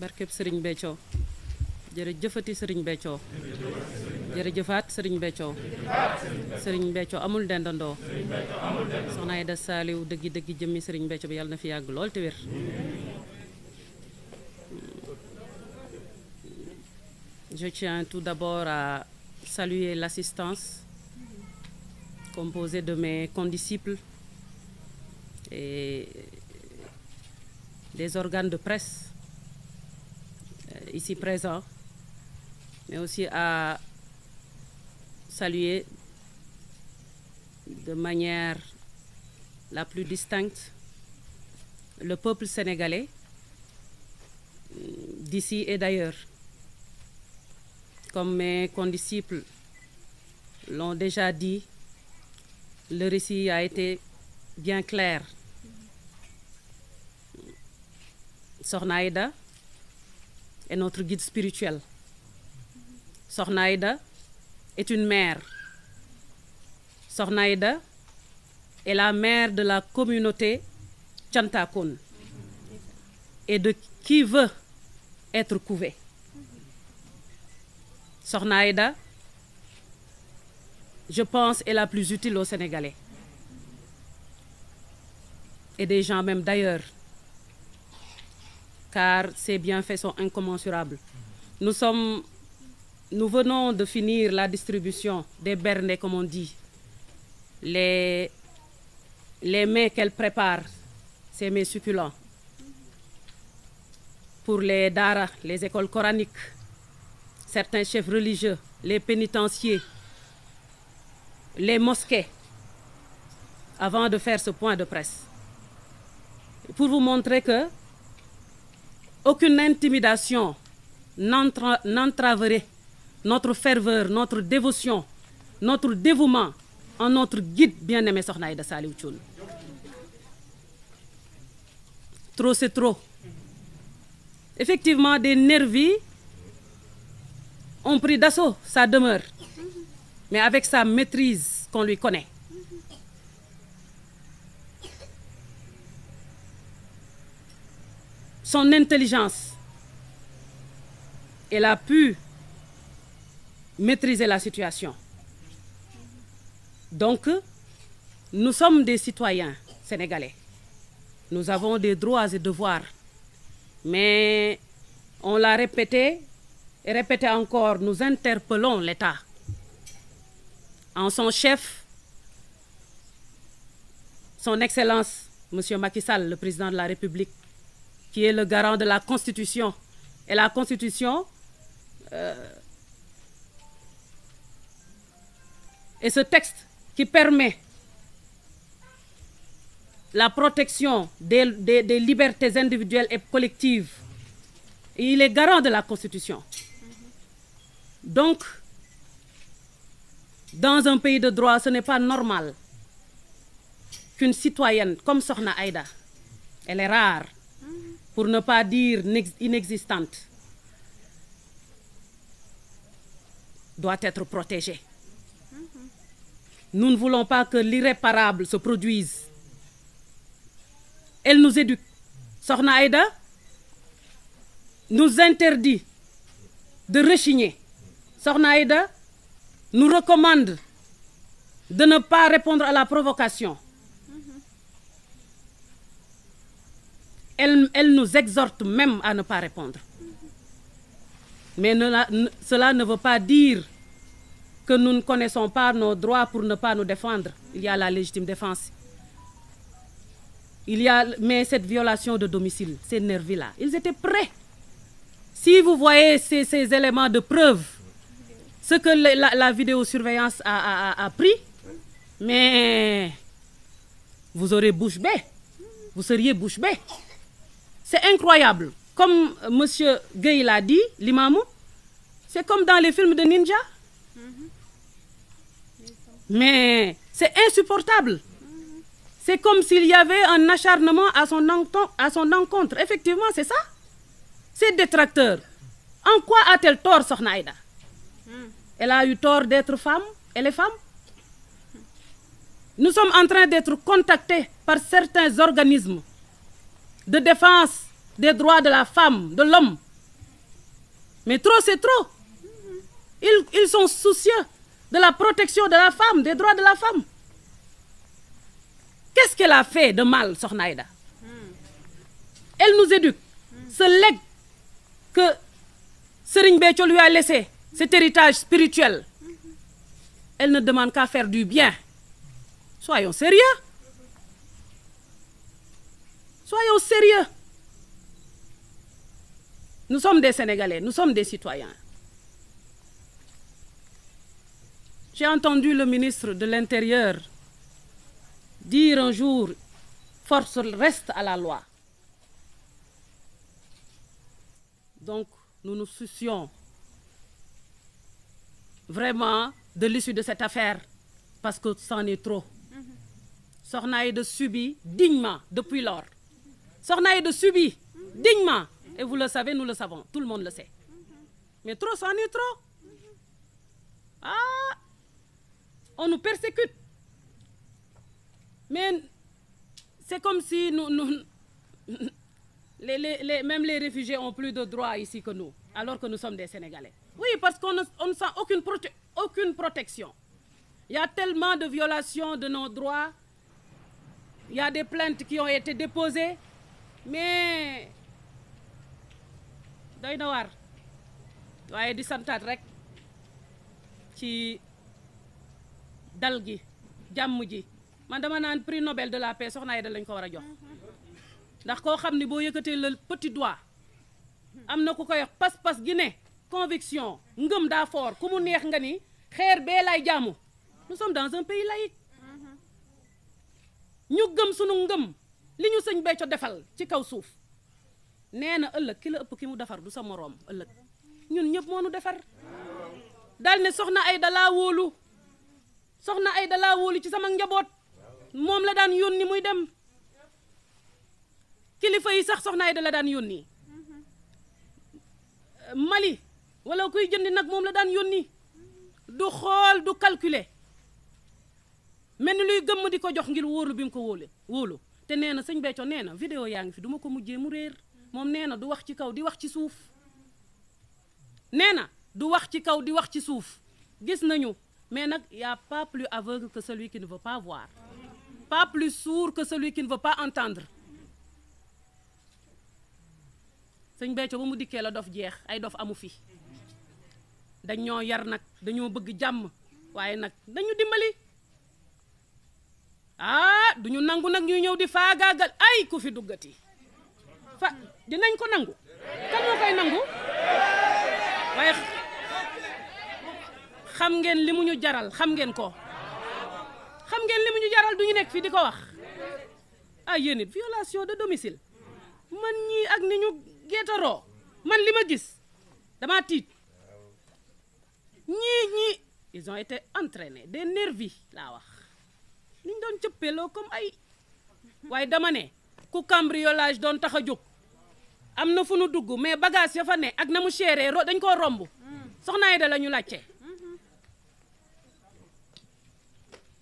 barkeb Serigne Béthio jërëjëfati Serigne Béthio jërëjëfaat Serigne Béthio Serigne Béthio amul dendandoo soxna Aïda Saliou dëggi jëmmi Serigne Béthio bi yàlla na fi yàgg lool te wér. Je tiens tout d'abord à saluer l'assistance composée de mes condisciples et des organes de presse ici présents, mais aussi à saluer de manière la plus distincte le peuple sénégalais d'ici et d'ailleurs. Comme mes condisciples l'ont déjà dit, le récit a été bien clair. Sokhna Aïda est notre guide spirituel. Sokhna Aïda est une mère. Sokhna Aïda est la mère de la communauté Thiantakoun et de qui veut être couvé. Sokhna Aïda, je pense, est la plus utile aux Sénégalais. Et des gens même d'ailleurs, car ses bienfaits sont incommensurables. Nous venons de finir la distribution des bernets, comme on dit. Les mets qu'elle prépare, ces mets succulents, pour les daara, les écoles coraniques, certains chefs religieux, les pénitenciers, les mosquées, avant de faire ce point de presse. Pour vous montrer que aucune intimidation n'entraverait notre ferveur, notre dévotion, notre dévouement en notre guide bien-aimé Sokhna Aïda Saliou Thioune. Trop, c'est trop. Effectivement, des nervis ont pris d'assaut sa demeure, mais avec sa maîtrise qu'on lui connaît. Son intelligence, elle a pu maîtriser la situation. Donc, nous sommes des citoyens sénégalais. Nous avons des droits et devoirs. Mais on l'a répété et répété encore, nous interpellons l'État. En son chef, son Excellence, M. Macky Sall, le président de la République, qui est le garant de la Constitution. Et la Constitution est ce texte qui permet la protection des libertés individuelles et collectives. Et il est garant de la Constitution. Donc, dans un pays de droit, ce n'est pas normal qu'une citoyenne comme Sokhna Aïda, elle est rare, pour ne pas dire inexistante, doit être protégée. Nous ne voulons pas que l'irréparable se produise. Elle nous éduque. Sokhna Aïda nous interdit de rechigner. Sokhna Aïda nous recommande de ne pas répondre à la provocation. Elle nous exhorte même à ne pas répondre. Mais cela ne veut pas dire que nous ne connaissons pas nos droits pour ne pas nous défendre. Il y a la légitime défense. Mais cette violation de domicile, ces nervis-là, ils étaient prêts. Si vous voyez ces éléments de preuve, ce que la vidéosurveillance a pris, mais vous aurez bouche bée. Vous seriez bouche bée. C'est incroyable. Comme M. Gueye l'a dit, l'imam, c'est comme dans les films de ninja. Mais c'est insupportable. C'est comme s'il y avait un acharnement à son encontre. Effectivement, c'est ça. Ces détracteurs. En quoi a-t-elle tort, Sokhna Aïda? Elle a eu tort d'être femme. Elle est femme. Nous sommes en train d'être contactés par certains organismes de défense des droits de la femme, de l'homme, Mais trop, c'est trop. Ils sont soucieux de la protection de la femme, des droits de la femme. Qu'est-ce qu'elle a fait de mal, Sokhna Aïda? Elle nous éduque. Ce legs que Serigne Béthio lui a laissé, cet héritage spirituel, elle ne demande qu'à faire du bien. Soyons sérieux. Soyons sérieux. Nous sommes des Sénégalais, nous sommes des citoyens. J'ai entendu le ministre de l'Intérieur dire un jour, force reste à la loi. Donc, nous nous soucions vraiment de l'issue de cette affaire parce que c'en est trop. Sokhna Aïda subit dignement depuis lors. Sokhna Aïda subit dignement. Et vous le savez, nous le savons, tout le monde le sait. Mais trop, c'en est trop. Ah, on nous persécute. Mais c'est comme si même les réfugiés ont plus de droits ici que nous, alors que nous sommes des Sénégalais. Oui, parce qu'on ne sent aucune protection. Il y a tellement de violations de nos droits. Il y a des plaintes qui ont été déposées, mais doy na waar waaye di santaat rek ci dal gi jàmm ji man dama naan prix Nobel de la paix Sokhna Aïda lañ ko war a jox ndax koo xam ni boo yëkkatee le petit doigt am na ku koy wax pas-pas gi ne conviction ngëm daa fort ku mu neex nga ni xeer bee lay jaamu. Nous sommes dans un pays laïque. ñu gëm sunu ngëm li ñu sëñ Béthio defal ci kaw suuf nee na ëllëg ki la ëpp ki mu defar du sa moroom ëllëg ñun ñëpp moo nu defar daal ne Sokhna Aïda laa wóolu Sokhna Aïda laa wóolu ci sama njaboot moom la daan yónni muy dem kilifa yi sax Sokhna Aïda la daan yónni Mali wala kuy jëndi nag moom la daan yónni du xool du calculer mel ni luy gëmm di ko jox ngir wóolu bi mu ko wóolu te nee na sëñ Béthio nee na vidéo yaa ngi fi duma ko mujjee mu réer moom nee na du wax ci kaw di wax ci suuf nee na du wax ci kaw di wax ci suuf gis nañu mais nag y a pas plus aveugle que celui qui ne veut pas voir pas plus sourd que celui qui ne veut pas entendre sëñ Béthio ba mu dikkee la dof jeex ay dof amu fi dañ ñoo yar nag dañoo bëgg jàmm waaye nag dañu dimbali duñu nangu nag ñuy ñëw di faagaagal ay ku fi duggati dinañ ko nangu kan moo koy nangu waaye xam ngeen li mu ñu jaral xam ngeen li mu ñu jaral duñu nekk fii di ko wax yéen it violation de domicile man ñii ak ni ñu geetaroo man li ma gis dama tiit ñii ils ont été entraînés des nervis laa wax ni ñu doon cëppeloo comme ay waaye dama ne ku cambriolage doon tax a jóg am na fu nu dugg mais bagage ya fa ne ak na mu chéré dañ koo romb Sokhna Aïda la ñu laajte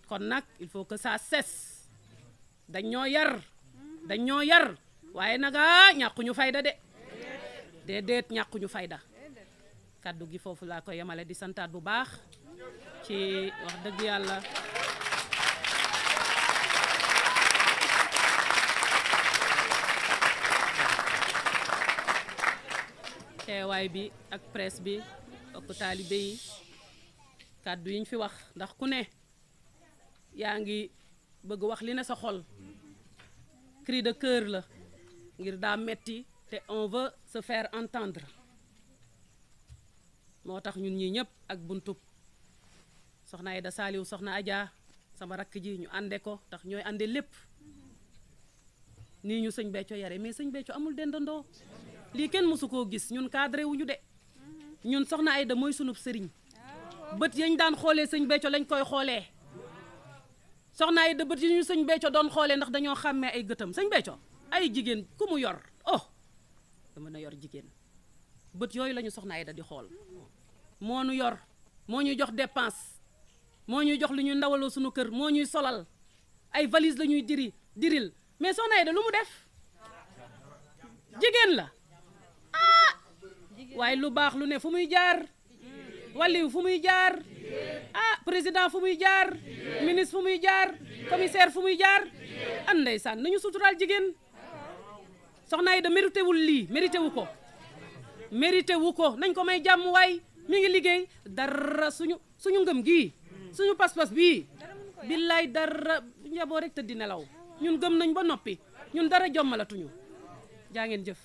kon nag il faut que ça cesse dañ ñoo yar waaye nag ñàkkuñu fayda de déedéet ñàkkuñu fayda kaddu gi foofu laa ko yemale di santaat bu baax ci wax dëgg yàlla teewaay bi ak presse bi ak taalibe yi kàddu yi ñu fi wax ndax ku ne yaa ngi bëgg wax li ne sa xol cri de cœur la ngir daa metti te on veut se faire entendre moo tax ñun ñii ñëpp ak buntub Sokhna Aïda Saliou Sokhna Adja sama rakk ji ñu ànde ko tax ñooy ànde lépp nii ñu sëñ Béthio yare mais sëñ Béthio amul dendandoo lii kenn mësu koo gis ñun cadré wuñu de ñun Sokhna Aïda mooy sunub sëriñ bët yañ daan xoolee sëñ Béthio lañ koy xoolee Sokhna Aïda bët yi ñu sëñ Béthio doon xoolee ndax dañoo xàmmee ay gëtam sëñ Béthio ay jigéen ku mu yor dama na yor jigéen bët yooyu lañu Sokhna Aïda di xool moo nu yor moo ñuy jox dépense moo ñuy jox lu ñu ndawaloo suñu kër moo ñuy solal ay valise la ñuy diril mais Sokhna Aïda lu mu def jigéen la waaye lu baax lu ne fu muy jaar waliw fu muy jaar président fu muy jaar ministre fu muy jaar commissaire fu muy jaar ndeysaan nañu suturaal jigéen. soxna Aïda mérité wul lii mérité wu ko nañ ko may jàmm waay mi ngi liggéey dara suñu ngëm gii suñu pas-pas bii billaay dara njaboo rek tëddi nelaw ñun gëm nañ ba noppi ñun dara jommalatuñu jaa ngeen jëf.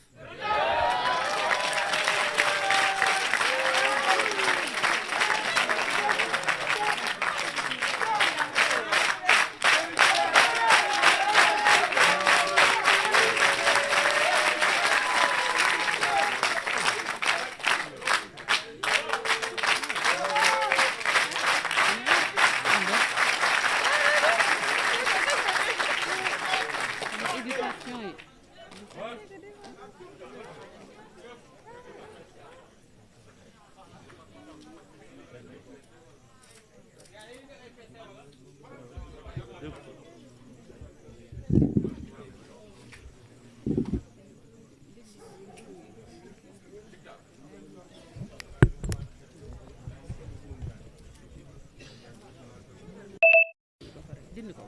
dindi ko